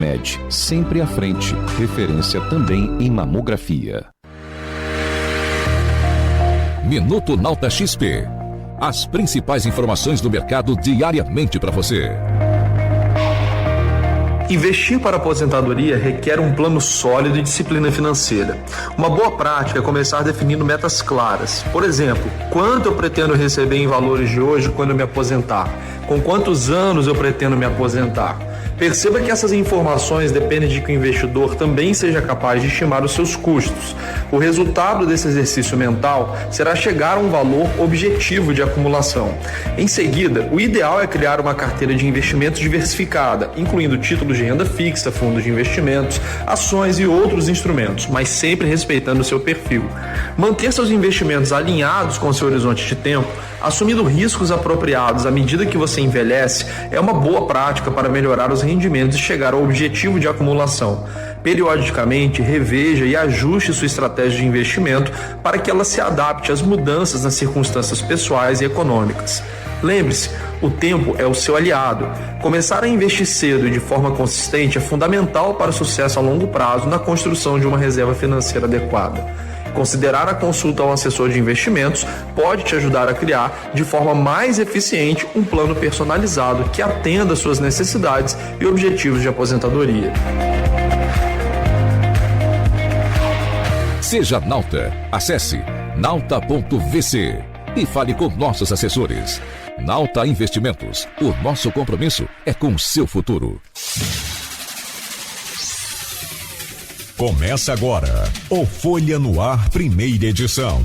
Med, sempre à frente, referência também em mamografia. Minuto Nauta XP. As principais informações do mercado diariamente para você. Investir para a aposentadoria requer um plano sólido e disciplina financeira. Uma boa prática é começar definindo metas claras. Por exemplo, quanto eu pretendo receber em valores de hoje quando eu me aposentar? Com quantos anos eu pretendo me aposentar? Perceba que essas informações dependem de que o investidor também seja capaz de estimar os seus custos. O resultado desse exercício mental será chegar a um valor objetivo de acumulação. Em seguida, o ideal é criar uma carteira de investimentos diversificada, incluindo títulos de renda fixa, fundos de investimentos, ações e outros instrumentos, mas sempre respeitando o seu perfil. Manter seus investimentos alinhados com seu horizonte de tempo, assumindo riscos apropriados à medida que você envelhece, é uma boa prática para melhorar os rendimentos e chegar ao objetivo de acumulação. Periodicamente, reveja e ajuste sua estratégia de investimento para que ela se adapte às mudanças nas circunstâncias pessoais e econômicas. Lembre-se, o tempo é o seu aliado. Começar a investir cedo e de forma consistente é fundamental para o sucesso a longo prazo na construção de uma reserva financeira adequada. Considerar a consulta ao assessor de investimentos pode te ajudar a criar, de forma mais eficiente, um plano personalizado que atenda às suas necessidades e objetivos de aposentadoria. Seja Nauta. Acesse nauta.vc e fale com nossos assessores. Nauta Investimentos. O nosso compromisso é com o seu futuro. Começa agora o Folha no Ar, primeira edição.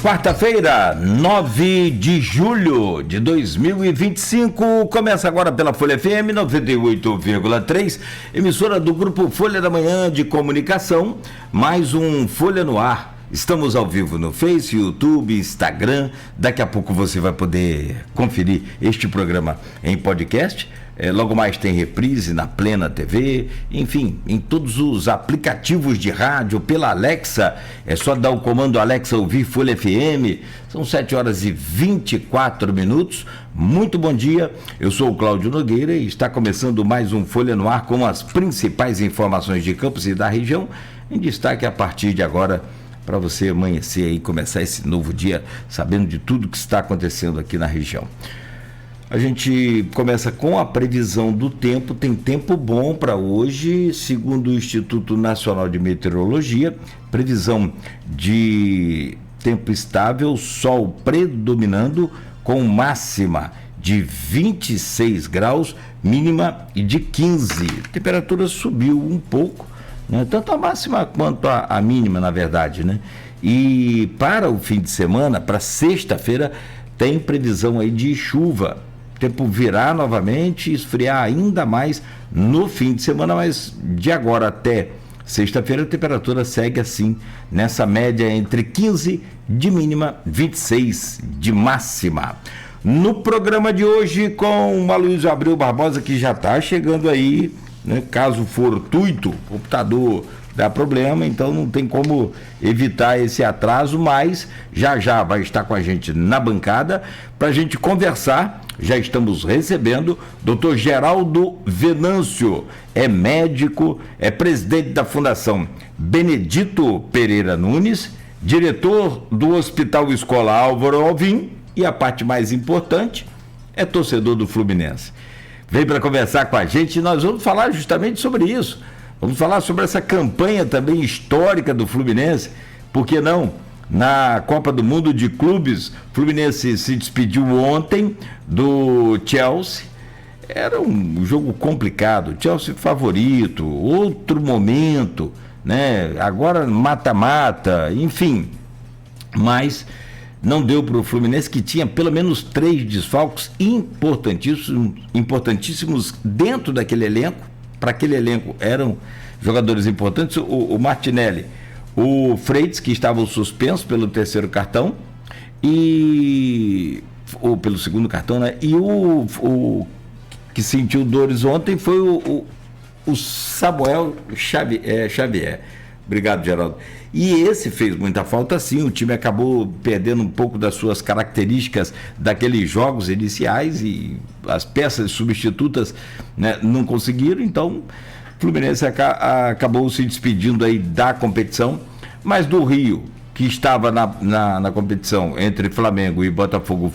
Quarta-feira, 9 de julho de 2025, começa agora pela Folha FM 98,3, emissora do Grupo Folha da Manhã de Comunicação, mais um Folha no Ar. Estamos ao vivo no Face, YouTube, Instagram. Daqui a pouco você vai poder conferir este programa em podcast. Logo mais tem reprise na Plena TV, enfim, em todos os aplicativos de rádio, pela Alexa. É só dar o comando Alexa ouvir Folha FM. São 7h24. Muito bom dia, eu sou o Cláudio Nogueira e está começando mais um Folha no Ar com as principais informações de Campos e da região, em destaque a partir de agora, para você amanhecer e começar esse novo dia sabendo de tudo que está acontecendo aqui na região. A gente começa com a previsão do tempo. Tem tempo bom para hoje, segundo o Instituto Nacional de Meteorologia, previsão de tempo estável, sol predominando com máxima de 26 graus, mínima de 15. A temperatura subiu um pouco, né? Tanto a máxima quanto a mínima, na verdade, né? E para o fim de semana, para sexta-feira, tem previsão aí de chuva. O tempo virar novamente, esfriar ainda mais no fim de semana, mas de agora até sexta-feira a temperatura segue assim, nessa média entre 15 de mínima, 26 de máxima. No programa de hoje, com o Aloysio Abreu Barbosa, que já está chegando aí, né? Caso fortuito, o computador dá problema, então não tem como evitar esse atraso, mas já vai estar com a gente na bancada para a gente conversar. Já estamos recebendo Dr. Geraldo Venâncio, é médico, é presidente da Fundação Benedito Pereira Nunes, diretor do Hospital Escola Álvaro Alvim e, a parte mais importante, é torcedor do Fluminense. Vem para conversar com a gente e nós vamos falar justamente sobre isso. Vamos falar sobre essa campanha também histórica do Fluminense, por que não? Na Copa do Mundo de Clubes, o Fluminense se despediu ontem do Chelsea. Era um jogo complicado, Chelsea favorito, outro momento, né? Agora mata-mata, enfim. Mas não deu para o Fluminense, que tinha pelo menos 3 desfalques importantíssimos dentro daquele elenco. Para aquele elenco eram jogadores importantes, o Martinelli, o Freitas, que estavam suspensos pelo terceiro cartão, ou pelo segundo cartão, né? E o que sentiu dores ontem foi o Samuel Xavier. Obrigado, Geraldo. E esse fez muita falta, sim. O time acabou perdendo um pouco das suas características daqueles jogos iniciais e as peças substitutas, né, não conseguiram. Então, o Fluminense acabou se despedindo aí da competição. Mas do Rio, que estava na competição entre Flamengo e Botafogo,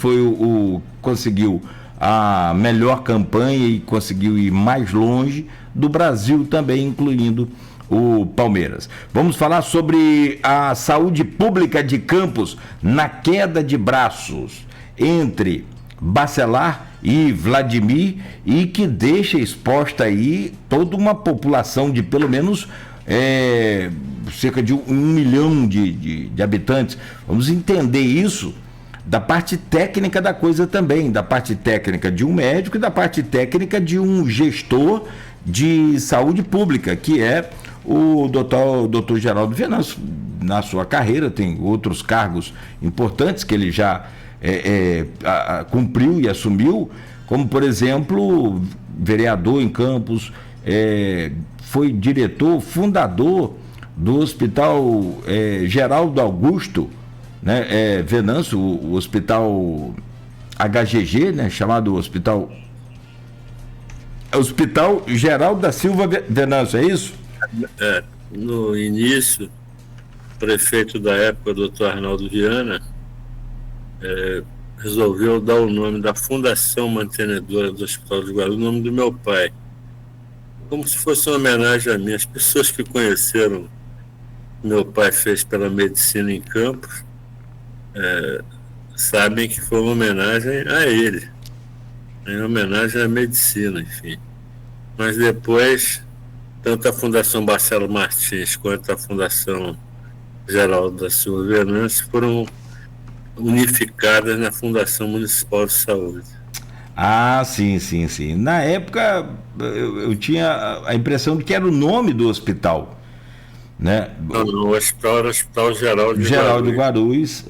conseguiu a melhor campanha e conseguiu ir mais longe. Do Brasil também, incluindo o Palmeiras. Vamos falar sobre a saúde pública de Campos na queda de braços entre Bacelar e Vladimir, e que deixa exposta aí toda uma população de pelo menos cerca de 1 milhão de habitantes. Vamos entender isso da parte técnica da coisa também, da parte técnica de um médico e da parte técnica de um gestor de saúde pública, que é o doutor Geraldo Venâncio. Na sua carreira tem outros cargos importantes que ele já cumpriu e assumiu, como por exemplo vereador em Campos, foi diretor, fundador do Hospital Geraldo Augusto, né, Venâncio, o Hospital HGG, né, chamado Hospital Geraldo da Silva Venâncio, é isso? No início, o prefeito da época, doutor Arnaldo Viana, resolveu dar o nome da fundação mantenedora do Hospital de Guarulhos, o nome do meu pai, como se fosse uma homenagem a mim. As pessoas que conheceram meu pai fez pela medicina em Campos sabem que foi uma homenagem a ele, em homenagem à medicina, enfim. Mas depois, tanto a Fundação Marcelo Martins quanto a Fundação Geraldo da Silva Venâncio foram unificadas na Fundação Municipal de Saúde. Ah, sim. Na época, eu tinha a impressão de que era o nome do hospital, né? Não, o hospital era o Hospital Geraldo de Guarulhos.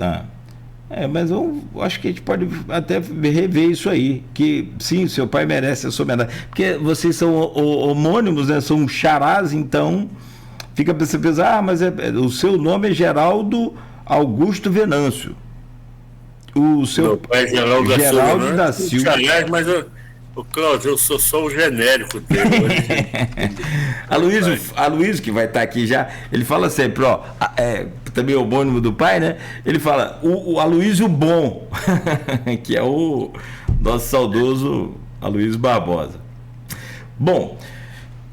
Mas eu acho que a gente pode até rever isso aí, que sim, seu pai merece a sua homenagem, porque vocês são homônimos, né? São charás, então fica para você pensar, mas o seu nome é Geraldo Augusto Venâncio. O seu meu pai é Geraldo da Silva. Aliás, mas Cláudio, eu sou só o genérico dele. Aloysio, que vai estar aqui já, ele fala sempre, também homônimo do pai, né? Ele fala, o Aloysio Bom, que é o nosso saudoso Aloysio Barbosa. Bom,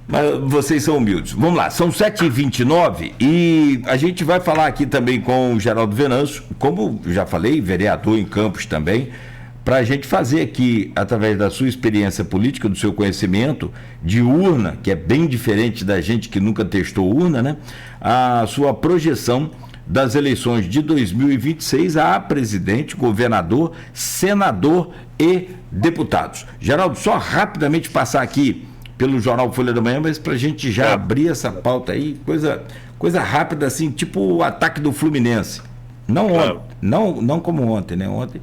mas vocês são humildes. Vamos lá, são 7h29 e a gente vai falar aqui também com o Geraldo Venâncio, como já falei, vereador em Campos também, para a gente fazer aqui, através da sua experiência política, do seu conhecimento de urna, que é bem diferente da gente que nunca testou urna, né? A sua projeção das eleições de 2026 a presidente, governador, senador e deputados. Geraldo, só rapidamente passar aqui pelo Jornal Folha da Manhã, mas para a gente já abrir essa pauta aí, coisa rápida assim, tipo o ataque do Fluminense. Não como ontem, né? Ontem...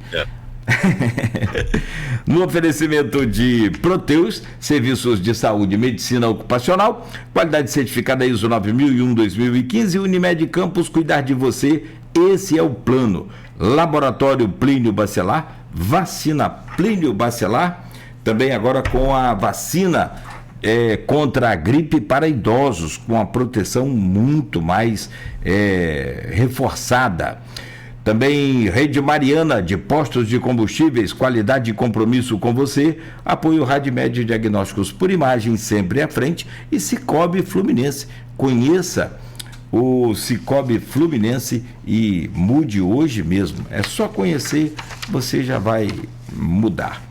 No oferecimento de Proteus, serviços de saúde e medicina ocupacional, qualidade certificada ISO 9001-2015, Unimed Campos, cuidar de você, esse é o plano. Laboratório Plínio Bacelar, vacina Plínio Bacelar, também agora com a vacina contra a gripe para idosos, com a proteção muito mais reforçada. Também Rede Mariana, de postos de combustíveis, qualidade e compromisso com você. Apoio Radmed Diagnósticos por Imagem, sempre à frente. E Cicobi Fluminense. Conheça o Cicobi Fluminense e mude hoje mesmo. É só conhecer, você já vai mudar.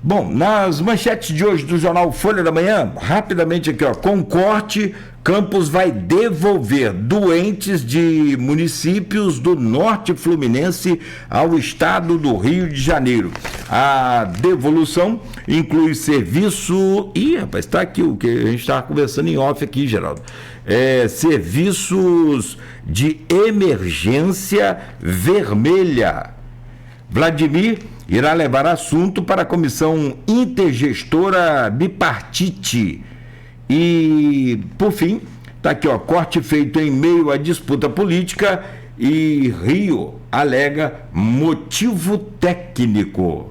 Bom, nas manchetes de hoje do Jornal Folha da Manhã, rapidamente aqui, com corte, Campos vai devolver doentes de municípios do norte fluminense ao estado do Rio de Janeiro. A devolução inclui serviço... rapaz, está aqui o que a gente estava conversando em off aqui, Geraldo. Serviços de emergência vermelha. Vladimir irá levar assunto para a comissão intergestora bipartite. E, por fim, Tá aqui, ó, corte feito em meio à disputa política e Rio alega motivo técnico.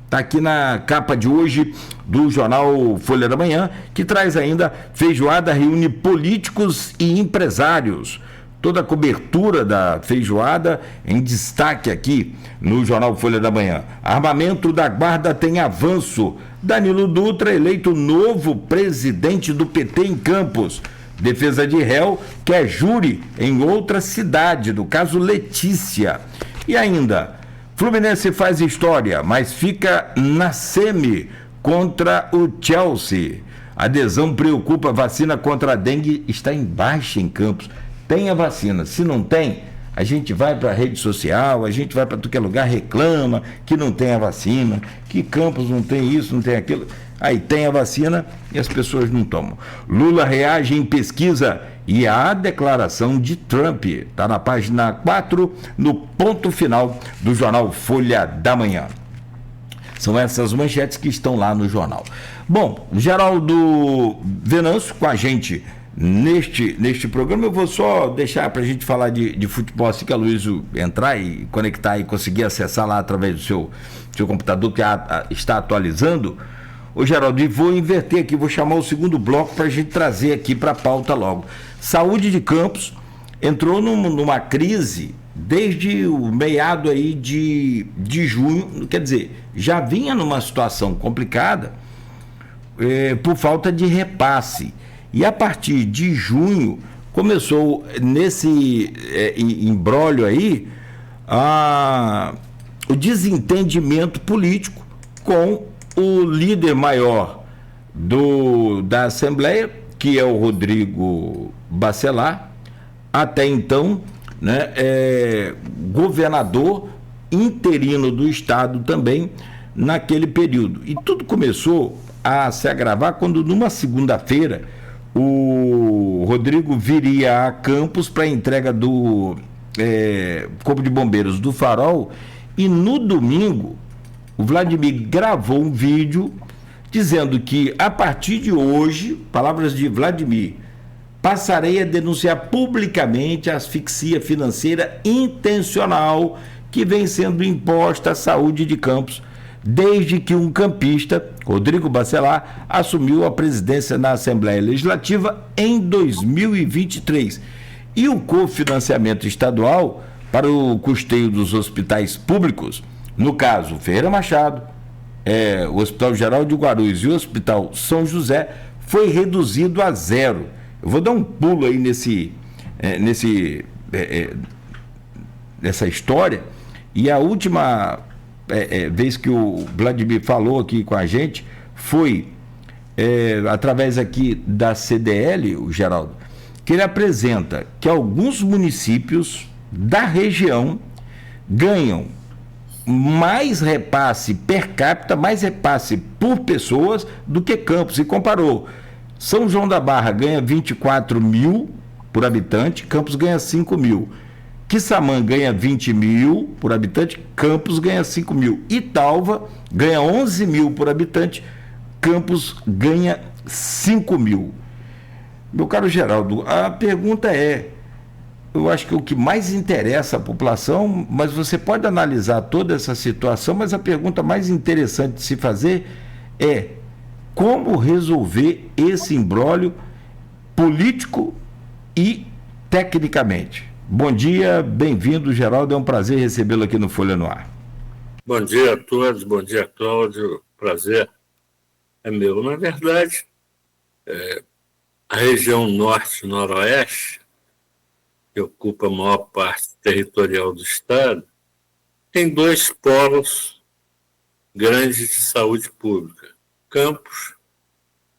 Tá aqui na capa de hoje do jornal Folha da Manhã, que traz ainda: feijoada reúne políticos e empresários. Toda a cobertura da feijoada em destaque aqui no jornal Folha da Manhã. Armamento da guarda tem avanço. Danilo Dutra eleito novo presidente do PT em Campos. Defesa de réu quer júri em outra cidade, do caso Letícia. E ainda, Fluminense faz história, mas fica na semi contra o Chelsea. Adesão preocupa, vacina contra a dengue está em baixa em Campos. Tem a vacina, se não tem, a gente vai para a rede social, a gente vai para qualquer lugar, reclama que não tem a vacina, que Campos não tem isso, não tem aquilo. Aí tem a vacina e as pessoas não tomam. Lula reage em pesquisa e a declaração de Trump. Está na página 4, no ponto final do jornal Folha da Manhã. São essas manchetes que estão lá no jornal. Bom, Geraldo Venâncio com a gente neste programa. Eu vou só deixar para a gente falar de futebol, assim que a Luísa entrar e conectar e conseguir acessar lá através do seu computador que está atualizando. Ô Geraldo, e vou inverter aqui, vou chamar o segundo bloco para a gente trazer aqui para a pauta logo. Saúde de Campos entrou numa crise desde o meado aí de junho, quer dizer, já vinha numa situação complicada por falta de repasse. E a partir de junho começou nesse imbróglio aí o desentendimento político com o líder maior da Assembleia, que é o Rodrigo Bacelar, até então, né, governador interino do estado também naquele período. E tudo começou a se agravar quando, numa segunda-feira, o Rodrigo viria a Campos para a entrega do Corpo de Bombeiros do Farol, e no domingo o Vladimir gravou um vídeo dizendo que, a partir de hoje, palavras de Vladimir, passarei a denunciar publicamente a asfixia financeira intencional que vem sendo imposta à saúde de Campos, desde que um campista, Rodrigo Bacelar, assumiu a presidência na Assembleia Legislativa em 2023. E o cofinanciamento estadual para o custeio dos hospitais públicos, no caso Ferreira Machado, o Hospital Geral de Guarulhos e o Hospital São José, foi reduzido a zero. Eu vou dar um pulo aí nessa história, e a última vez que o Vladimir falou aqui com a gente foi através aqui da CDL, o Geraldo, que ele apresenta que alguns municípios da região ganham mais repasse per capita, mais repasse por pessoas do que Campos, e comparou. São João da Barra ganha 24 mil por habitante, Campos ganha 5 mil. Quissamã ganha 20 mil por habitante, Campos ganha 5 mil. Italva ganha 11 mil por habitante, Campos ganha 5 mil. Meu caro Geraldo, a pergunta eu acho que o que mais interessa à população, mas você pode analisar toda essa situação, mas a pergunta mais interessante de se fazer é: como resolver esse imbróglio político e tecnicamente? Bom dia, bem-vindo, Geraldo, é um prazer recebê-lo aqui no Folha no Ar. Bom dia a todos, bom dia, Cláudio, prazer é meu. Na verdade, a região norte-noroeste, que ocupa a maior parte territorial do estado, tem dois polos grandes de saúde pública: Campos,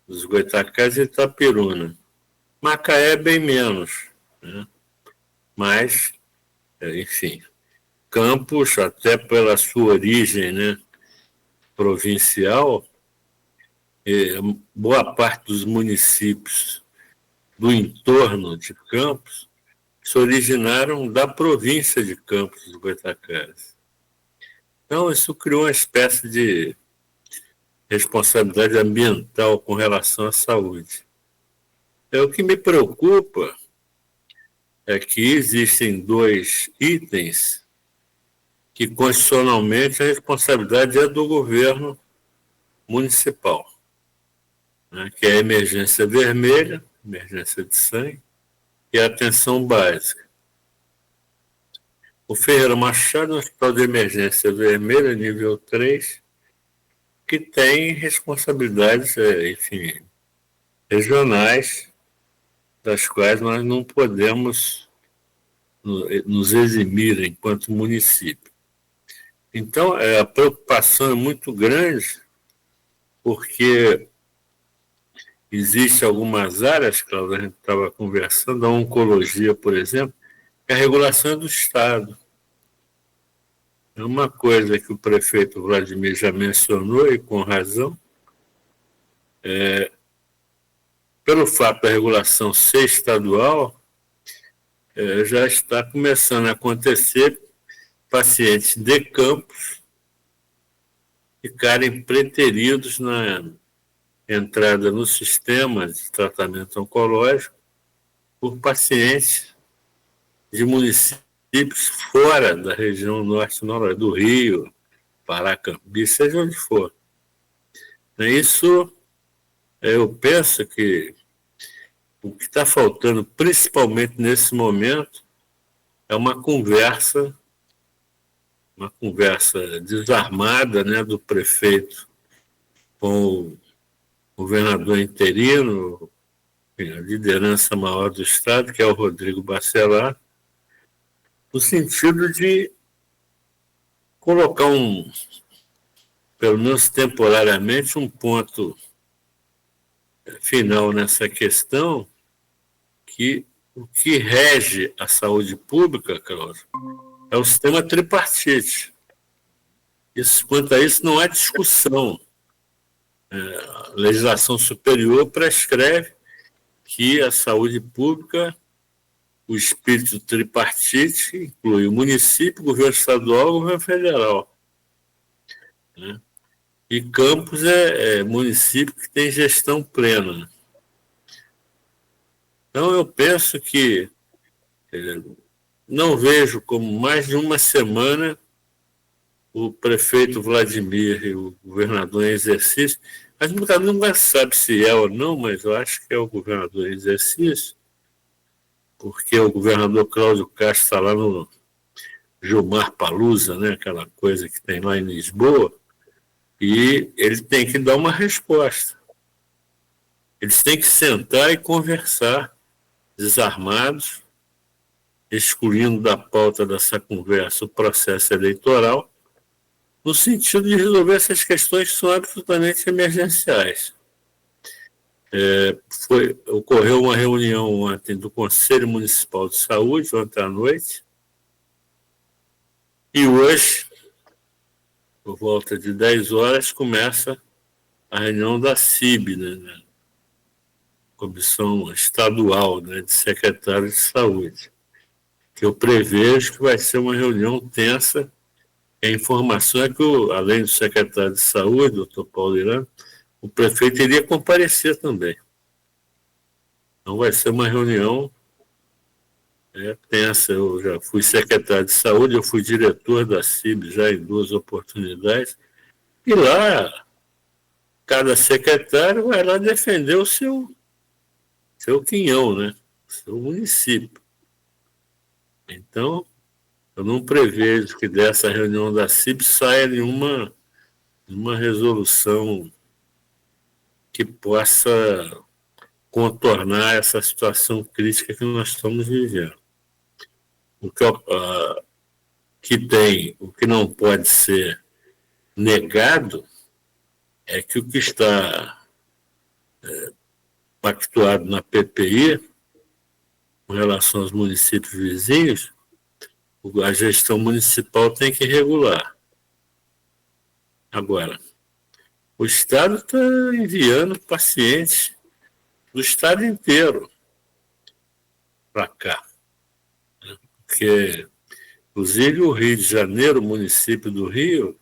os Goitacás e Itapiruna. Macaé bem menos, né? Mas, enfim, Campos, até pela sua origem, né, provincial, boa parte dos municípios do entorno de Campos se originaram da província de Campos dos Goytacazes. Então, isso criou uma espécie de responsabilidade ambiental com relação à saúde. O que me preocupa é que existem 2 itens que, constitucionalmente, a responsabilidade é do governo municipal, né, que é a emergência vermelha, emergência de sangue, e a atenção básica. O Ferreira Machado é um hospital de emergência vermelha, nível 3, que tem responsabilidades, enfim, regionais, das quais nós não podemos nos eximir enquanto município. Então, a preocupação é muito grande, porque existem algumas áreas, Cláudio, a gente estava conversando, a oncologia, por exemplo, que a regulação é do Estado. É uma coisa que o prefeito Vladimir já mencionou, e com razão, pelo fato da regulação ser estadual, já está começando a acontecer pacientes de campos ficarem preteridos na entrada no sistema de tratamento oncológico por pacientes de municípios fora da região norte-noroeste, do Rio, Paracambi, seja onde for. Isso, eu penso que o que está faltando, principalmente nesse momento, é uma conversa desarmada, né, do prefeito com o governador interino, a liderança maior do Estado, que é o Rodrigo Bacelar, no sentido de colocar pelo menos temporariamente, um ponto final nessa questão, que o que rege a saúde pública, Cláudio, é o sistema tripartite. Quanto a isso, não há discussão. A legislação superior prescreve que a saúde pública, o espírito tripartite, inclui o município, o governo estadual e o governo federal. Né? E Campos é município que tem gestão plena. Então, eu penso que não vejo como mais de uma semana o prefeito Vladimir e o governador em exercício, mas nunca sabe se é ou não, mas eu acho que é o governador em exercício, porque o governador Cláudio Castro está lá no Gilmar Palusa, né, aquela coisa que tem lá em Lisboa, e ele tem que dar uma resposta. Eles têm que sentar e conversar, desarmados, excluindo da pauta dessa conversa o processo eleitoral, no sentido de resolver essas questões que são absolutamente emergenciais. Ocorreu uma reunião ontem do Conselho Municipal de Saúde, ontem à noite, e hoje, por volta de 10 horas, começa a reunião da CIB, né, Comissão Estadual, né, de Secretários de Saúde, que eu prevejo que vai ser uma reunião tensa. A informação é que, além do secretário de Saúde, doutor Paulo Irã, o prefeito iria comparecer também. Então vai ser uma reunião tensa. Eu já fui secretário de Saúde, eu fui diretor da CIB já em 2 oportunidades, e lá cada secretário vai lá defender o seu quinhão, né? O seu município. Então, eu não prevejo que dessa reunião da CIB saia nenhuma resolução que possa contornar essa situação crítica que nós estamos vivendo. O que não pode ser negado é que o que está pactuado na PPI, com relação aos municípios vizinhos, a gestão municipal tem que regular. Agora, o Estado está enviando pacientes do Estado inteiro para cá. Porque, inclusive, o Rio de Janeiro, o município do Rio,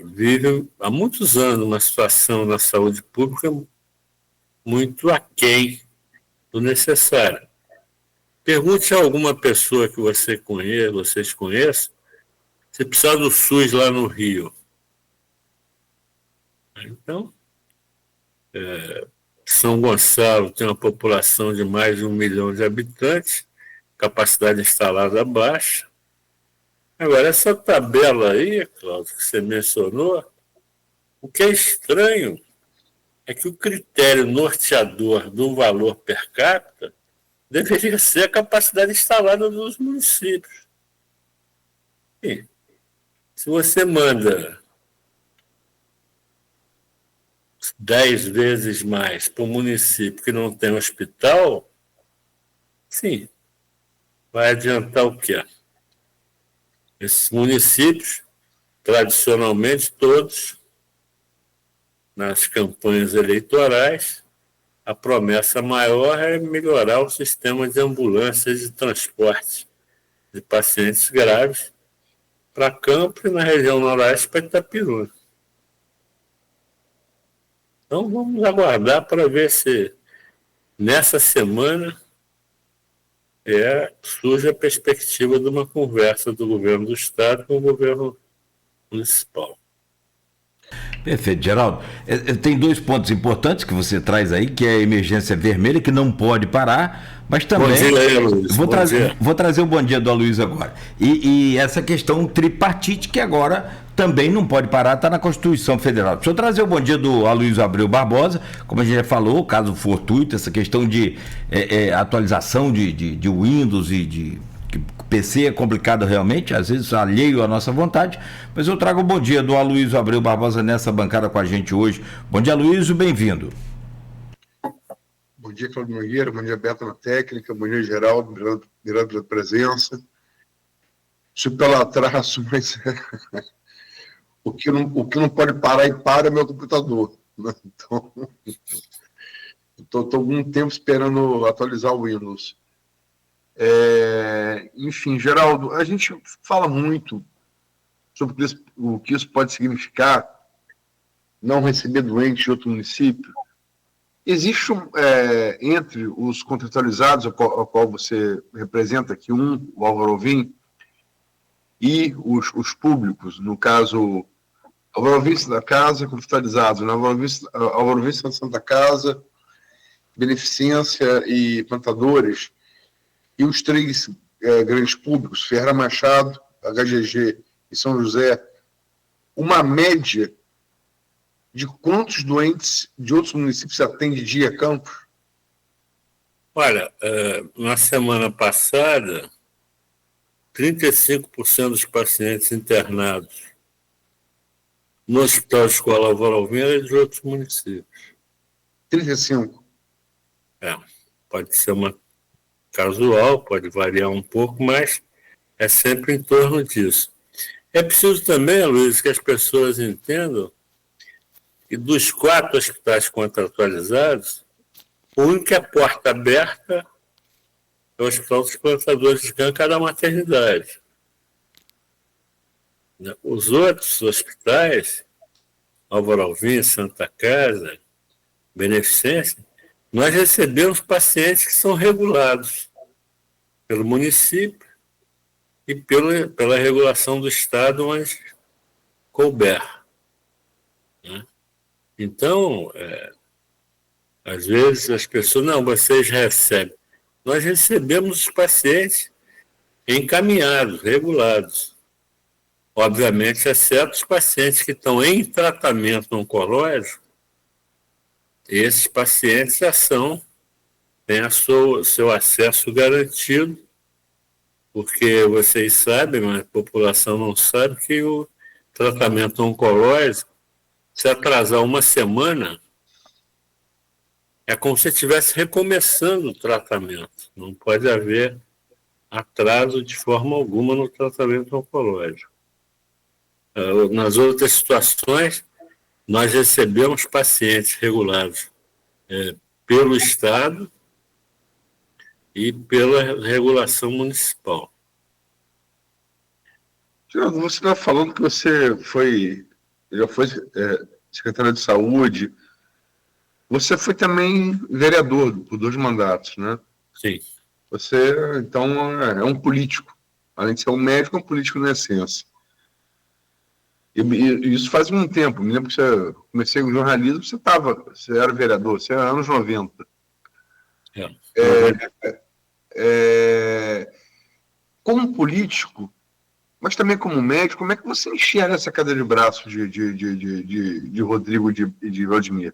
vive há muitos anos uma situação na saúde pública muito aquém do necessário. Pergunte a alguma pessoa que vocês conheçam, se precisar do SUS lá no Rio. Então, São Gonçalo tem uma população de mais de 1 milhão de habitantes, capacidade instalada baixa. Agora, essa tabela aí, Cláudio, que você mencionou, o que é estranho é que o critério norteador do valor per capita deveria ser a capacidade instalada dos municípios. E, se você manda 10 vezes mais para um município que não tem hospital, sim, vai adiantar o quê? Esses municípios, tradicionalmente todos, nas campanhas eleitorais, a promessa maior é melhorar o sistema de ambulâncias de transporte de pacientes graves para Campos e na região noroeste para Itapiruna. Então vamos aguardar para ver se nessa semana surge a perspectiva de uma conversa do governo do estado com o governo municipal. Perfeito, Geraldo. Tem 2 pontos importantes que você traz aí, que é a emergência vermelha, que não pode parar, mas também... Bom dia aí, Luiz. Vou trazer o bom dia do Aloysio agora. E essa questão tripartite, que agora também não pode parar, está na Constituição Federal. Deixa eu trazer o bom dia do Aloysio Abreu Barbosa, como a gente já falou, caso fortuito, essa questão de atualização de Windows e de... PC é complicado realmente, às vezes alheio à nossa vontade, mas eu trago o bom dia do Aloysio Abreu Barbosa nessa bancada com a gente hoje. Bom dia, Aloysio, bem-vindo. Bom dia, Cláudio Nogueira, bom dia, Beto na técnica, bom dia, Geraldo, obrigado pela presença. Isso pelo atraso, mas o que não pode parar e para é meu computador, né? Então, estou algum tempo esperando atualizar o Windows. Enfim, Geraldo, a gente fala muito sobre o que isso pode significar, não receber doente de outro município. Existe, entre os contratualizados, ao qual você representa aqui, o Álvaro Alvim, e os públicos, no caso, Álvaro Alvim da Casa, contratualizados, né? Álvaro Alvim da Santa Casa, Beneficência e Plantadores, e os 3 grandes públicos, Ferreira Machado, HGG e São José, uma média de quantos doentes de outros municípios atende dia Campos? Olha, na semana passada, 35% dos pacientes internados no Hospital Escola Álvaro Alvim eram de outros municípios. 35%? Pode ser uma casual, pode variar um pouco, mas é sempre em torno disso. É preciso também, Luiz, que as pessoas entendam que dos 4 hospitais contratualizados, o único que é porta aberta é o Hospital dos Plantadores de Câncer da Maternidade. Os outros hospitais, Álvaro Alvim, Santa Casa, Beneficência, nós recebemos pacientes que são regulados pelo município e pela regulação do Estado onde couber. Né? Então, às vezes as pessoas, não, vocês recebem. Nós recebemos os pacientes encaminhados, regulados. Obviamente, exceto os pacientes que estão em tratamento oncológico, esses pacientes já têm seu acesso garantido, porque vocês sabem, mas a população não sabe, que o tratamento oncológico, se atrasar uma semana, é como se estivesse recomeçando o tratamento. Não pode haver atraso de forma alguma no tratamento oncológico. Nas outras situações, nós recebemos pacientes regulados pelo Estado e pela regulação municipal. Geraldo, você está falando que você já foi secretário de Saúde, Você foi também vereador por 2 mandatos, né? Sim. Você, então, é um político. Além de ser um médico, é um político na essência. E isso faz um tempo. Me lembro que você comecei com jornalismo, você era vereador, você era anos 90. Como político, mas também como médico, como é que você enxerga essa queda de braço de Rodrigo e de Vladimir?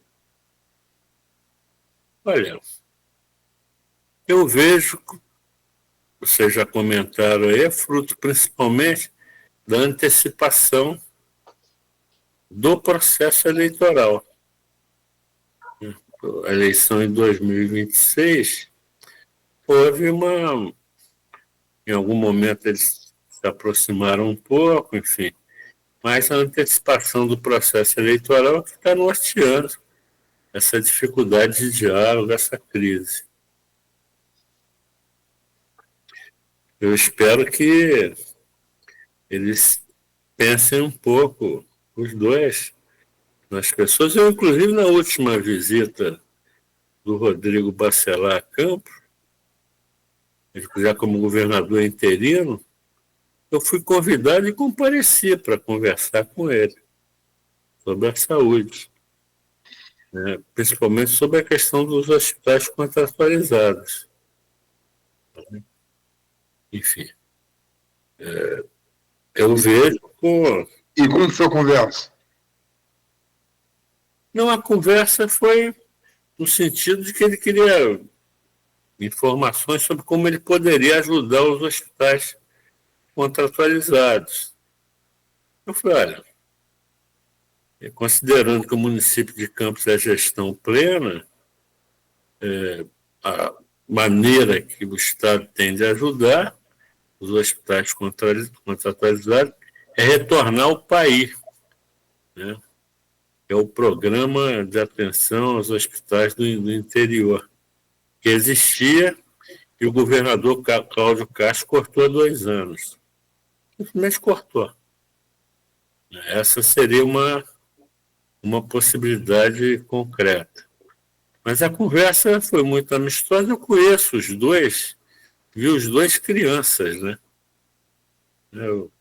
Olha, eu vejo, vocês já comentaram aí, é fruto principalmente da antecipação do processo eleitoral. A eleição em 2026, houve em algum momento eles se aproximaram um pouco, enfim, mas a antecipação do processo eleitoral que está norteando essa dificuldade de diálogo, essa crise. Eu espero que eles pensem um pouco, os dois, nas pessoas. Eu, inclusive, na última visita do Rodrigo Bacelar a Campos, já como governador interino, eu fui convidado e compareci para conversar com ele sobre a saúde, né? Principalmente sobre a questão dos hospitais contratualizados. Enfim, eu vejo... E como foi a conversa? Não, a conversa foi no sentido de que ele queria informações sobre como ele poderia ajudar os hospitais contratualizados. Eu falei, olha, considerando que o município de Campos é gestão plena, a maneira que o Estado tem de ajudar os hospitais contratualizados é retornar ao PAI, né? É o Programa de Atenção aos Hospitais do Interior, que existia e o governador Cláudio Castro cortou há 2 anos. Simplesmente cortou. Essa seria uma possibilidade concreta. Mas a conversa foi muito amistosa. Eu conheço os dois, vi os dois crianças, né? Eu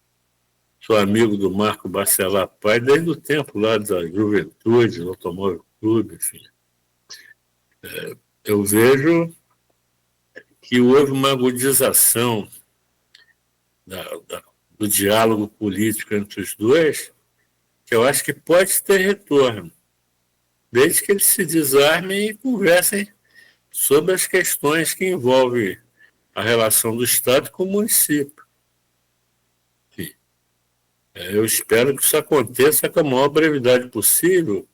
sou amigo do Marco Bacelar Pai desde o tempo lá da juventude, do Automóvel Clube, enfim. Eu vejo que houve uma agudização do diálogo político entre os dois, que eu acho que pode ter retorno, desde que eles se desarmem e conversem sobre as questões que envolvem a relação do Estado com o município. Enfim, eu espero que isso aconteça com a maior brevidade possível,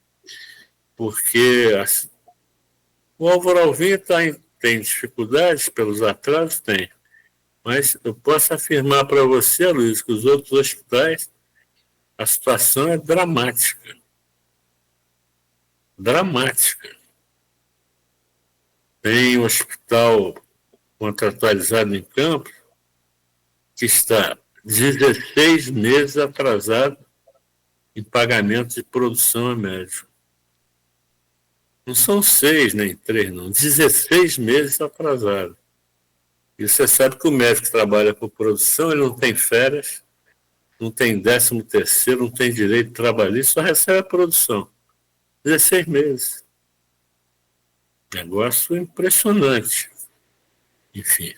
porque o Álvaro Alvim tem dificuldades pelos atrasos? Tem. Mas eu posso afirmar para você, Luiz, que os outros hospitais, a situação é dramática. Dramática. Tem um hospital contratualizado em Campos que está 16 meses atrasado em pagamento de produção a médico. Não são 6 nem 3, não. 16 meses atrasado. E você sabe que o médico que trabalha com produção, ele não tem férias, não tem 13º, não tem direito trabalhista, só recebe a produção. 16 meses. Negócio impressionante. Enfim.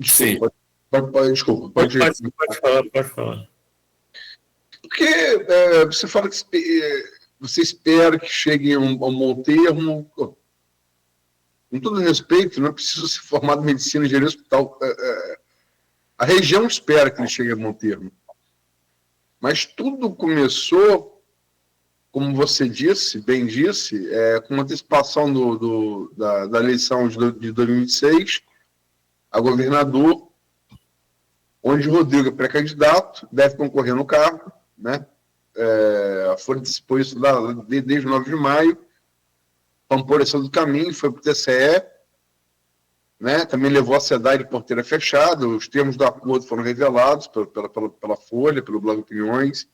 Sim. Desculpa, pode falar. Porque você fala que você espera que chegue a um bom termo. Com todo respeito, não é preciso ser formado em medicina e engenharia hospital. A região espera que ele chegue a bom termo. Mas tudo começou, como você disse, bem disse, com uma antecipação da eleição de 2026 a governador, onde Rodrigo é pré-candidato, deve concorrer no cargo, né? A Folha antecipou isso desde 9 de maio, Pampolha do caminho, foi para o TCE, né? Também levou a SEDAI de porteira fechada, os termos do acordo foram revelados pela Folha, pelo Blog Opiniões.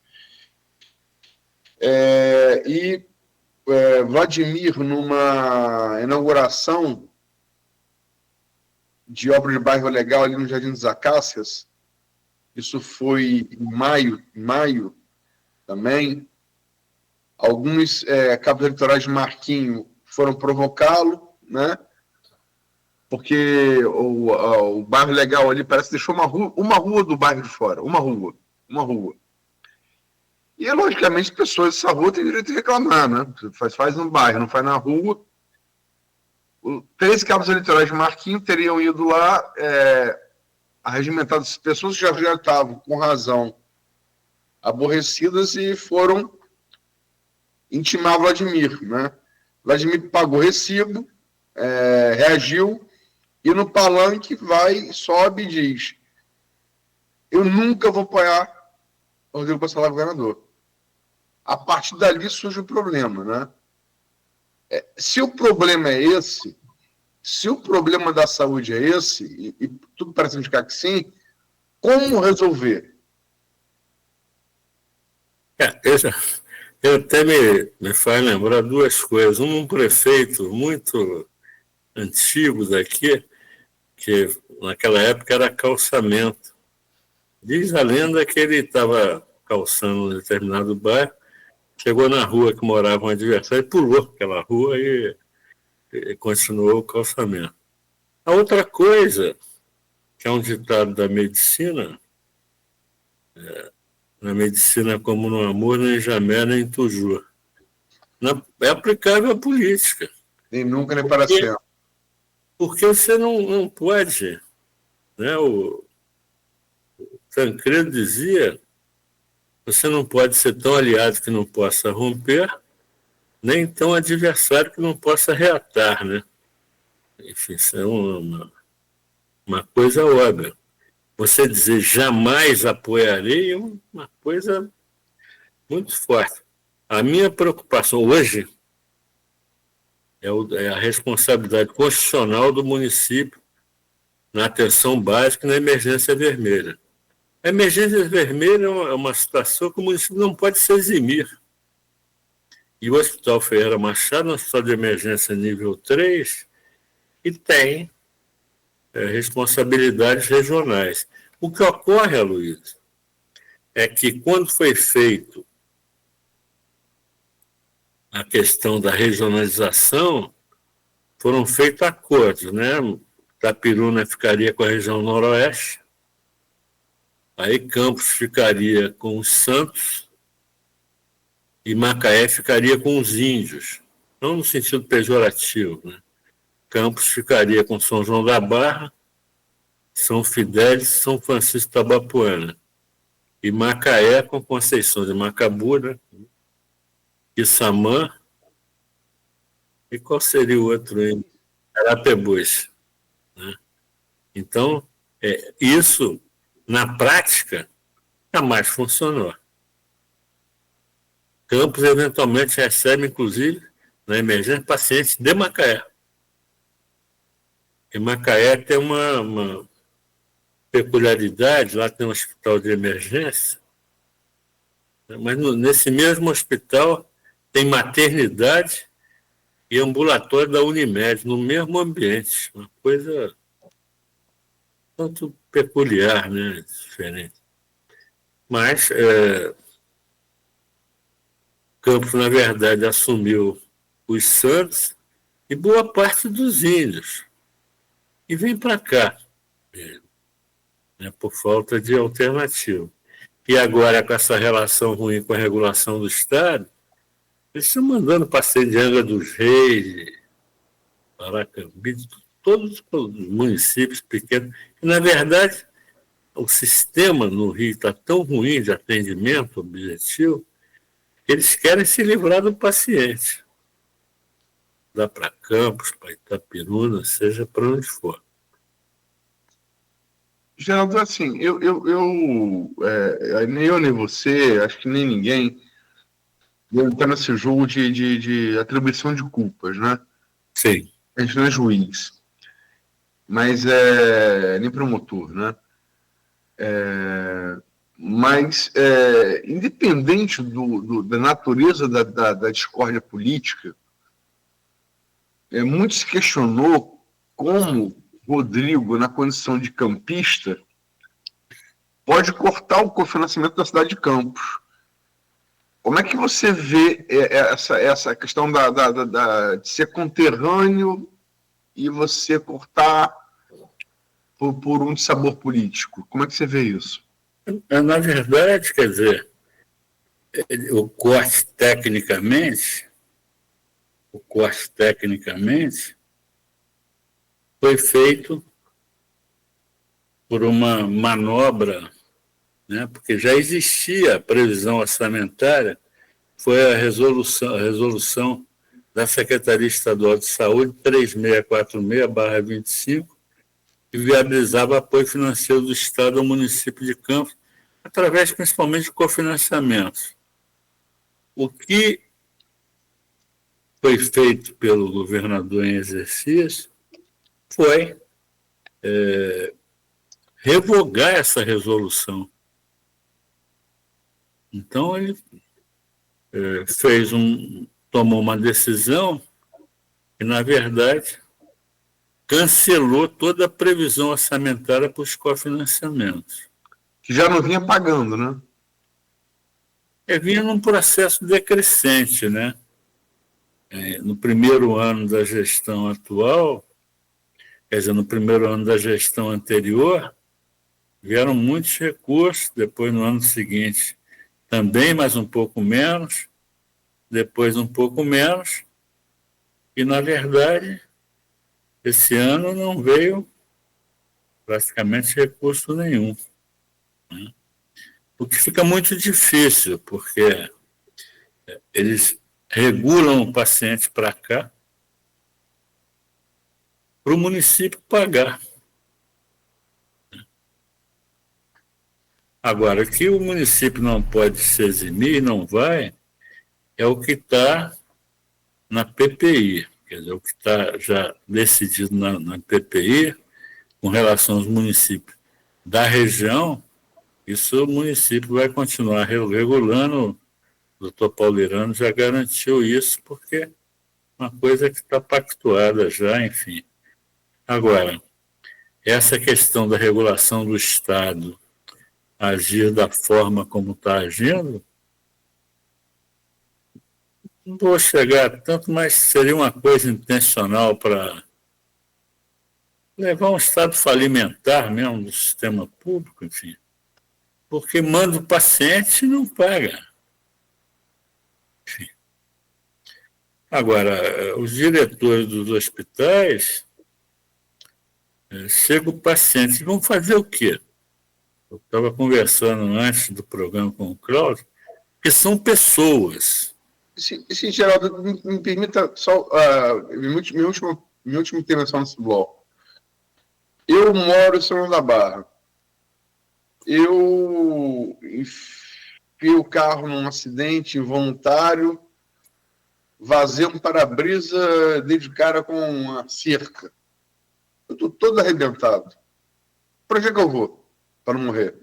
Vladimir, numa inauguração de obra de bairro legal ali no Jardim das Acácias, isso foi em maio também, alguns cabos eleitorais de Marquinho foram provocá-lo, né? Porque o bairro legal ali parece que deixou uma rua do bairro de fora, uma rua. E, logicamente, as pessoas dessa rua têm direito de reclamar, né? Faz no bairro, não faz na rua. 3 cabos eleitorais de Marquinhos teriam ido lá arregimentar as pessoas que já estavam, com razão, aborrecidas e foram intimar Vladimir, né? Vladimir pagou recibo, reagiu, e no palanque sobe e diz: eu nunca vou apoiar o Rodrigo Pastrello governador. A partir dali surge o problema, né? Se o problema é esse, se o problema da saúde é esse, e tudo parece indicar que sim, como resolver? Eu até me faz lembrar 2 coisas. Um prefeito muito antigo daqui, que naquela época era calçamento. Diz a lenda que ele estava calçando um determinado bairro, chegou na rua que morava um adversário, pulou aquela rua e continuou o calçamento. A outra coisa, que é um ditado da medicina, na medicina como no amor, nem jamé, nem tuju. É aplicável à política. Nem nunca, nem para sempre. Porque você não pode, né? O Tancredo dizia: você não pode ser tão aliado que não possa romper, nem tão adversário que não possa reatar, né? Enfim, isso é uma coisa óbvia. Você dizer jamais apoiarei é uma coisa muito forte. A minha preocupação hoje é a responsabilidade constitucional do município na atenção básica e na emergência vermelha. A emergência vermelha é uma situação que o município não pode se eximir. E o Hospital Ferreira Machado é um hospital de emergência nível 3 e tem responsabilidades regionais. O que ocorre, Aloysio, é que quando foi feito a questão da regionalização, foram feitos acordos, né? Itapiruna ficaria com a região noroeste, aí Campos ficaria com os Santos e Macaé ficaria com os índios, não no sentido pejorativo, né? Campos ficaria com São João da Barra, São Fidélis e São Francisco Tabapuana, e Macaé com Conceição de Macabura, Issamã, e qual seria o outro? Carapebus, né? Então, isso, na prática, jamais funcionou. Campos, eventualmente, recebe, inclusive, na emergência, pacientes de Macaé. E Macaé tem uma peculiaridade, lá tem um hospital de emergência, mas nesse mesmo hospital tem maternidade e ambulatório da Unimed, no mesmo ambiente. Uma coisa tanto peculiar, né? Diferente. Mas Campos, na verdade, assumiu os Santos e boa parte dos índios. E vem para cá, né, por falta de alternativa. E agora, com essa relação ruim com a regulação do Estado, eles estão mandando passeio de Angra dos Reis, Paracambi, todos os municípios pequenos. E, na verdade, o sistema no Rio está tão ruim de atendimento objetivo, que eles querem se livrar do paciente. Dá para Campos, para Itapiruna, seja para onde for. Geraldo, assim, nem eu nem você, acho que nem ninguém, está nesse jogo de atribuição de culpas, né? Sim. A gente não é juiz, mas nem promotor, né? Mas, independente da natureza da discórdia política, muito se questionou como Rodrigo, na condição de campista, pode cortar o cofinanciamento da cidade de Campos. Como é que você vê essa questão de ser conterrâneo e você cortar por um dissabor político? Como é que você vê isso? Na verdade, quer dizer, o corte tecnicamente foi feito por uma manobra, né, porque já existia a previsão orçamentária, foi a resolução da Secretaria Estadual de Saúde 3646/25, que viabilizava apoio financeiro do Estado ao município de Campos, através principalmente de cofinanciamentos. O que foi feito pelo governador em exercício foi revogar essa resolução. Então, ele tomou uma decisão que, na verdade, cancelou toda a previsão orçamentária para os cofinanciamentos. Que já não vinha pagando, né? Vinha num processo decrescente, né? No primeiro ano da gestão atual, quer dizer, no primeiro ano da gestão anterior, vieram muitos recursos, depois no ano seguinte também, mas um pouco menos, depois um pouco menos, e, na verdade, esse ano não veio praticamente recurso nenhum, né? O que fica muito difícil, porque eles regulam o paciente para cá, para o município pagar. Agora, que o município não pode se eximir, não vai, é o que está na PPI, quer dizer, o que está já decidido na PPI, com relação aos municípios da região, isso o município vai continuar regulando. O doutor Paulirano já garantiu isso, porque é uma coisa que está pactuada já, enfim. Agora, essa questão da regulação do Estado agir da forma como está agindo, não vou chegar tanto, mas seria uma coisa intencional para levar um estado falimentar mesmo do sistema público, enfim. Porque manda o paciente e não paga. Enfim. Agora, os diretores dos hospitais, chega o paciente, vão fazer o quê? Eu estava conversando antes do programa com o Cláudio, que são pessoas. Sim, Geraldo, me permita só minha última intervenção nesse bloco. Eu moro em São João da Barra. Eu enfiei o carro num acidente involuntário, vazei um para-brisa, dei de cara com uma cerca. Eu estou todo arrebentado. Para onde é que eu vou? Para não morrer?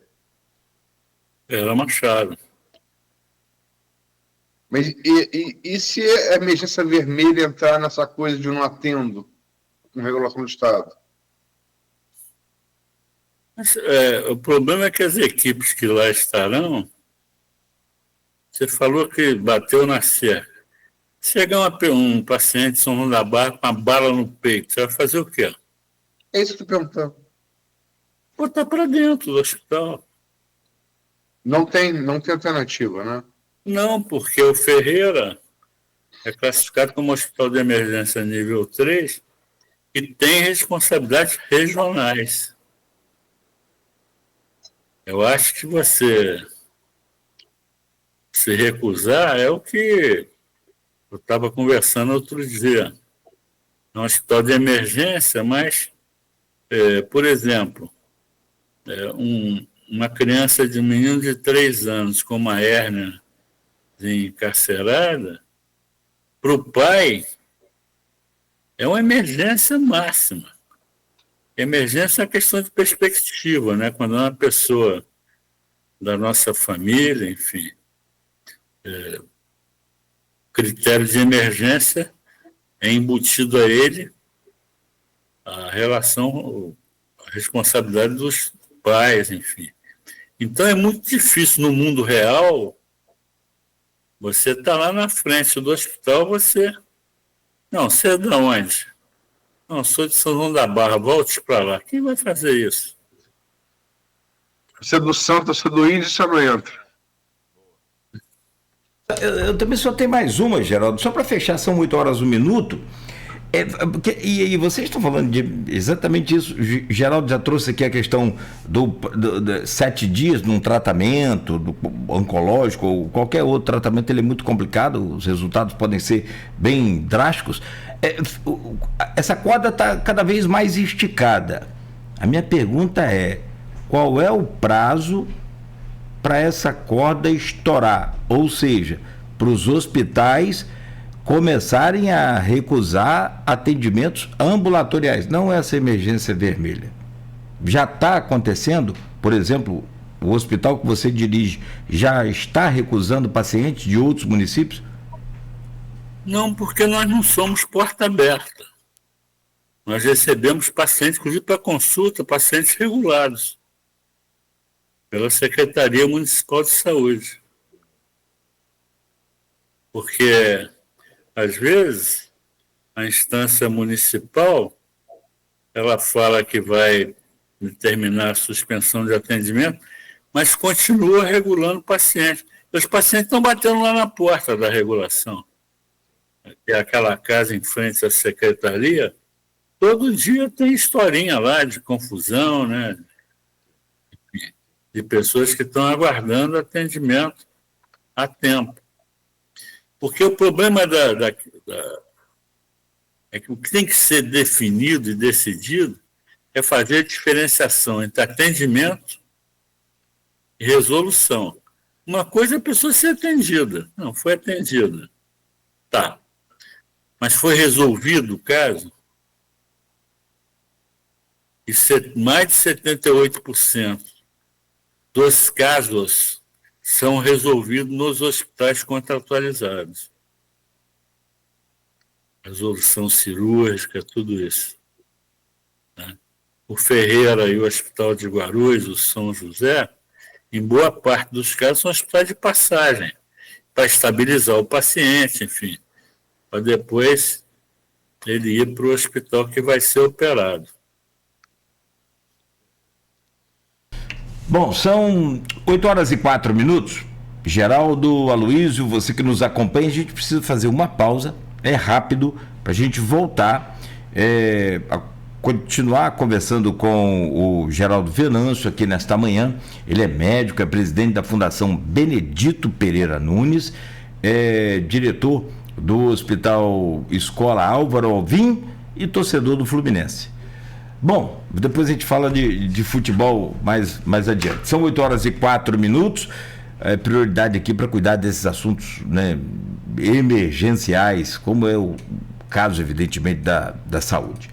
Era Machado. Mas e se a emergência vermelha entrar nessa coisa de não atendo com regulação do Estado? Mas, o problema é que as equipes que lá estarão, você falou que bateu na cerca. Chegar um paciente de São João da Barra com uma bala no peito, você vai fazer o quê? É isso que eu estou perguntando. Botar para dentro do hospital. Não tem alternativa, né? Não, porque o Ferreira é classificado como hospital de emergência nível 3 e tem responsabilidades regionais. Eu acho que você se recusar é o que eu estava conversando outro dia. É um hospital de emergência, mas, por exemplo, uma criança de um menino de 3 anos com uma hérnia encarcerada, para o pai, é uma emergência máxima. Emergência é uma questão de perspectiva, né? Quando uma pessoa da nossa família, enfim. Critério de emergência é embutido a ele a relação, a responsabilidade dos pais, enfim. Então é muito difícil no mundo real, você está lá na frente do hospital, não, você é de onde? Não, sou de São João da Barra, volte para lá. Quem vai fazer isso? Você é do Santo, você é do Índio, você não entra. Eu também só tenho mais uma, Geraldo, só para fechar, são 8 horas, 1 minuto. E vocês estão falando de exatamente isso. Geraldo já trouxe aqui a questão de 7 dias num tratamento oncológico ou qualquer outro tratamento. Ele é muito complicado, os resultados podem ser bem drásticos. Essa corda está cada vez mais esticada. A minha pergunta é: qual é o prazo para essa corda estourar? Ou seja, para os hospitais começarem a recusar atendimentos ambulatoriais, não essa emergência vermelha. Já está acontecendo? Por exemplo, o hospital que você dirige já está recusando pacientes de outros municípios? Não, porque nós não somos porta aberta. Nós recebemos pacientes, inclusive para consulta, pacientes regulados pela Secretaria Municipal de Saúde. Porque às vezes, a instância municipal, ela fala que vai determinar a suspensão de atendimento, mas continua regulando o paciente. Os pacientes estão batendo lá na porta da regulação. Que é aquela casa em frente à secretaria, todo dia tem historinha lá de confusão, né? De pessoas que estão aguardando atendimento a tempo. Porque o problema é que o que tem que ser definido e decidido é fazer a diferenciação entre atendimento e resolução. Uma coisa é a pessoa ser atendida. Não, foi atendida. Tá. Mas foi resolvido o caso? E mais de 78% dos casos são resolvidos nos hospitais contratualizados. Resolução cirúrgica, tudo isso. Né? O Ferreira e o Hospital de Guarulhos, o São José, em boa parte dos casos, são hospitais de passagem, para estabilizar o paciente, enfim, para depois ele ir para o hospital que vai ser operado. Bom, são 8 horas e 4 minutos. Geraldo, Aloísio, você que nos acompanha, a gente precisa fazer uma pausa, é rápido, para a gente voltar a continuar conversando com o Geraldo Venâncio aqui nesta manhã. Ele é médico, é presidente da Fundação Benedito Pereira Nunes, é diretor do Hospital Escola Álvaro Alvim e torcedor do Fluminense. Bom, depois a gente fala de futebol mais adiante. São 8 horas e 4 minutos. Prioridade aqui para cuidar desses assuntos, né, emergenciais, como é o caso, evidentemente, da saúde.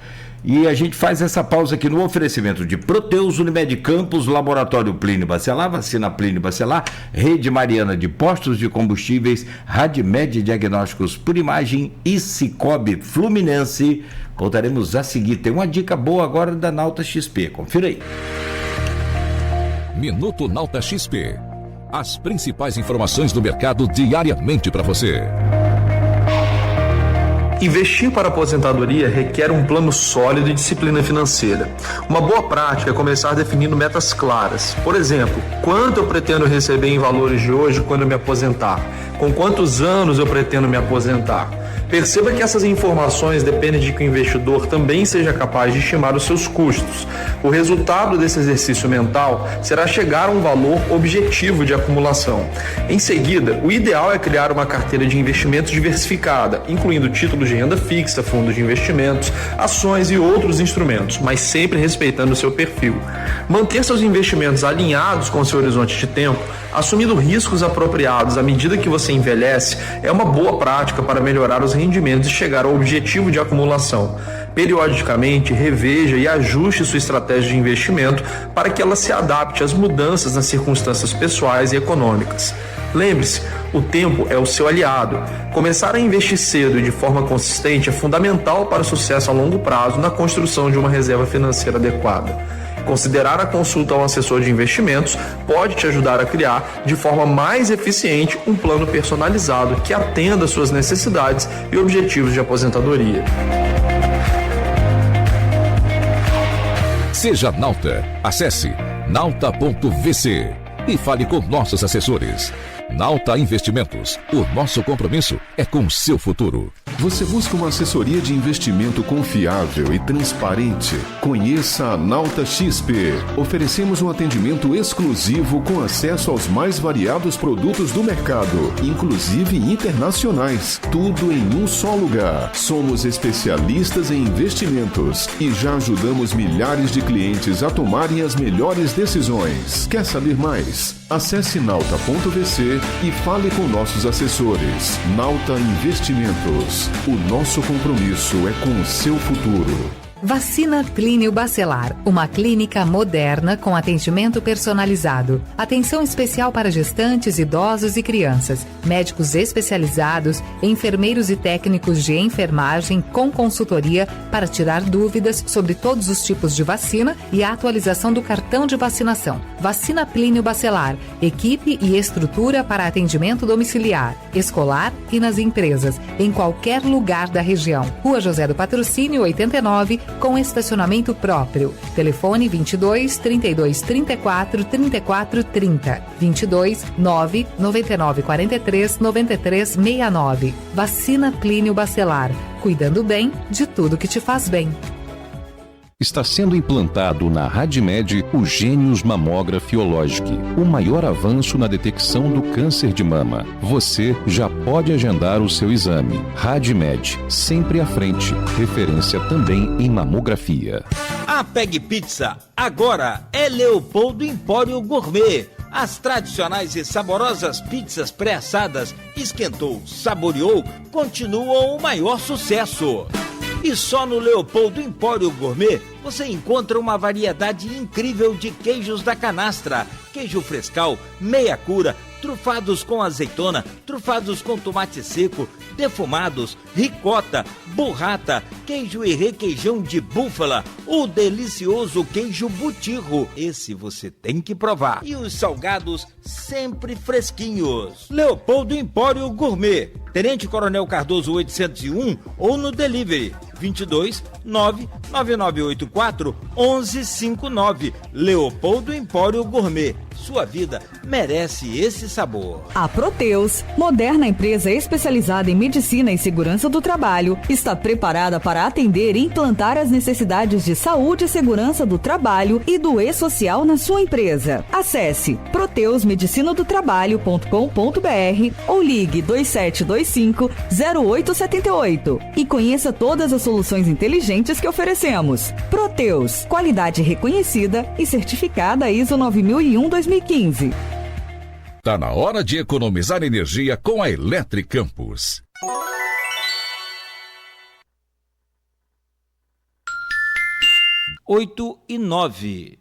E a gente faz essa pausa aqui no oferecimento de Proteus, Unimed Campos, Laboratório Plínio Bacelar, Vacina Plínio Bacelar, Rede Mariana de Postos de Combustíveis, Radmed Diagnósticos por Imagem e Cicobi Fluminense. Voltaremos a seguir. Tem uma dica boa agora da Nauta XP. Confira aí. Minuto Nauta XP. As principais informações do mercado diariamente para você. Investir para a aposentadoria requer um plano sólido e disciplina financeira. Uma boa prática é começar definindo metas claras. Por exemplo, quanto eu pretendo receber em valores de hoje quando eu me aposentar? Com quantos anos eu pretendo me aposentar? Perceba que essas informações dependem de que o investidor também seja capaz de estimar os seus custos. O resultado desse exercício mental será chegar a um valor objetivo de acumulação. Em seguida, o ideal é criar uma carteira de investimentos diversificada, incluindo títulos de renda fixa, fundos de investimentos, ações e outros instrumentos, mas sempre respeitando o seu perfil. Manter seus investimentos alinhados com seu horizonte de tempo, assumindo riscos apropriados à medida que você envelhece, é uma boa prática para melhorar os rendimentos e chegar ao objetivo de acumulação. Periodicamente, reveja e ajuste sua estratégia de investimento para que ela se adapte às mudanças nas circunstâncias pessoais e econômicas. Lembre-se, o tempo é o seu aliado. Começar a investir cedo e de forma consistente é fundamental para o sucesso a longo prazo na construção de uma reserva financeira adequada. Considerar a consulta a um assessor de investimentos pode te ajudar a criar, de forma mais eficiente, um plano personalizado que atenda às suas necessidades e objetivos de aposentadoria. Seja Nauta. Acesse nauta.vc e fale com nossos assessores. Nauta Investimentos. O nosso compromisso é com o seu futuro. Você busca uma assessoria de investimento confiável e transparente? Conheça a Nauta XP. Oferecemos um atendimento exclusivo com acesso aos mais variados produtos do mercado, inclusive internacionais. Tudo em um só lugar. Somos especialistas em investimentos e já ajudamos milhares de clientes a tomarem as melhores decisões. Quer saber mais? Acesse nauta.vc e fale com nossos assessores. Nauta Investimentos. O nosso compromisso é com o seu futuro. Vacina Clínio Bacelar, uma clínica moderna com atendimento personalizado. Atenção especial para gestantes, idosos e crianças. Médicos especializados, enfermeiros e técnicos de enfermagem com consultoria para tirar dúvidas sobre todos os tipos de vacina e a atualização do cartão de vacinação. Vacina Clínio Bacelar, equipe e estrutura para atendimento domiciliar, escolar e nas empresas, em qualquer lugar da região. Rua José do Patrocínio, 89, com estacionamento próprio. Telefone 22 32 34 34 30. 22 9 99 43 93 69. Vacina Clínio Bacelar. Cuidando bem de tudo que te faz bem. Está sendo implantado na Radmed o Gênios Mamography Ologic, o maior avanço na detecção do câncer de mama. Você já pode agendar o seu exame. Radmed, sempre à frente. Referência também em mamografia. A Peg Pizza agora é Leopoldo Empório Gourmet. As tradicionais e saborosas pizzas pré-assadas, esquentou, saboreou, continuam o maior sucesso. E só no Leopoldo Empório Gourmet você encontra uma variedade incrível de queijos da canastra, queijo frescal, meia cura, trufados com azeitona, trufados com tomate seco, defumados, ricota, burrata, queijo e requeijão de búfala, o delicioso queijo butirro, esse você tem que provar. E os salgados sempre fresquinhos. Leopoldo Empório Gourmet, Tenente Coronel Cardoso 801 ou no delivery 22 99984 1159. Leopoldo Empório Gourmet. Sua vida merece esse sabor. A Proteus, moderna empresa especializada em medicina e segurança do trabalho, está preparada para atender e implantar as necessidades de saúde e segurança do trabalho e do e-social na sua empresa. Acesse proteusmedicinadotrabalho.com.br ou ligue 2725-0878 e conheça todas as soluções inteligentes que oferecemos. Proteus, qualidade reconhecida e certificada ISO 9001-2015. Tá na hora de economizar energia com a Eletricampus. Oito e 9.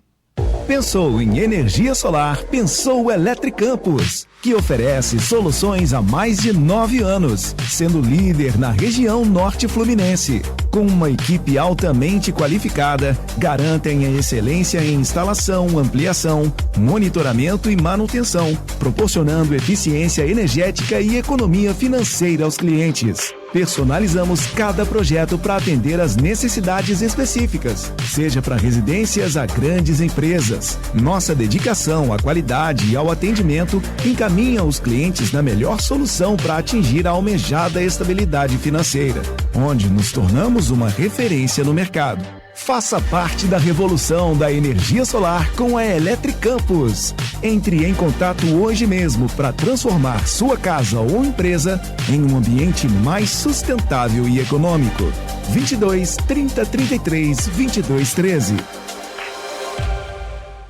Pensou em energia solar? Pensou Eletricampus, que oferece soluções há mais de 9 anos, sendo líder na região norte fluminense. Com uma equipe altamente qualificada, garantem a excelência em instalação, ampliação, monitoramento e manutenção, proporcionando eficiência energética e economia financeira aos clientes. Personalizamos cada projeto para atender às necessidades específicas, seja para residências a grandes empresas. Nossa dedicação à qualidade e ao atendimento encaminha os clientes na melhor solução para atingir a almejada estabilidade financeira, onde nos tornamos uma referência no mercado. Faça parte da revolução da energia solar com a Eletricampus. Entre em contato hoje mesmo para transformar sua casa ou empresa em um ambiente mais sustentável e econômico. 22 30 33 22 13.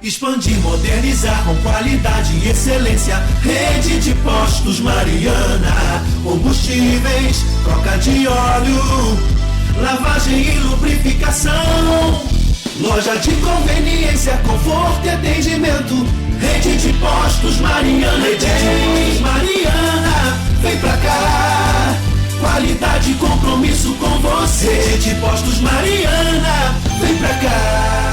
Expandir, modernizar com qualidade e excelência. Rede de Postos Mariana. Combustíveis, troca de óleo, lavagem e lubrificação. Loja de conveniência, conforto e atendimento. Rede de Postos Mariana. Rede de Postos Mariana. Vem pra cá. Qualidade e compromisso com você. Rede de Postos Mariana. Vem pra cá.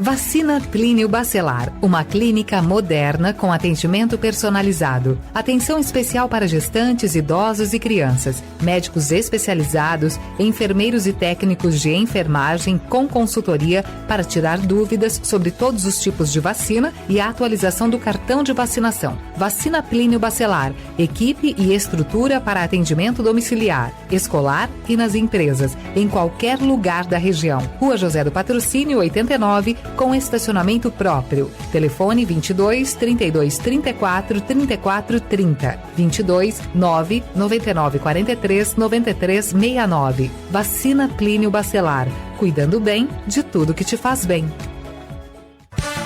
Vacina Clínio Bacelar, uma clínica moderna com atendimento personalizado. Atenção especial para gestantes, idosos e crianças. Médicos especializados, enfermeiros e técnicos de enfermagem com consultoria para tirar dúvidas sobre todos os tipos de vacina e a atualização do cartão de vacinação. Vacina Clínio Bacelar, equipe e estrutura para atendimento domiciliar, escolar e nas empresas, em qualquer lugar da região. Rua José do Patrocínio, 89, com estacionamento próprio. Telefone 22 32 34 34 30. 22 9 99 43 93 69. Vacina Clínio Bacelar. Cuidando bem de tudo que te faz bem.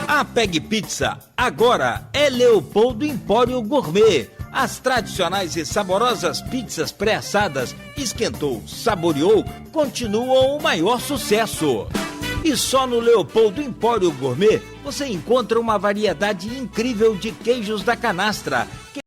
A Peg Pizza agora é Leopoldo Empório Gourmet. As tradicionais e saborosas pizzas pré-assadas, esquentou, saboreou, continuam o maior sucesso. E só no Leopoldo Empório Gourmet você encontra uma variedade incrível de queijos da canastra.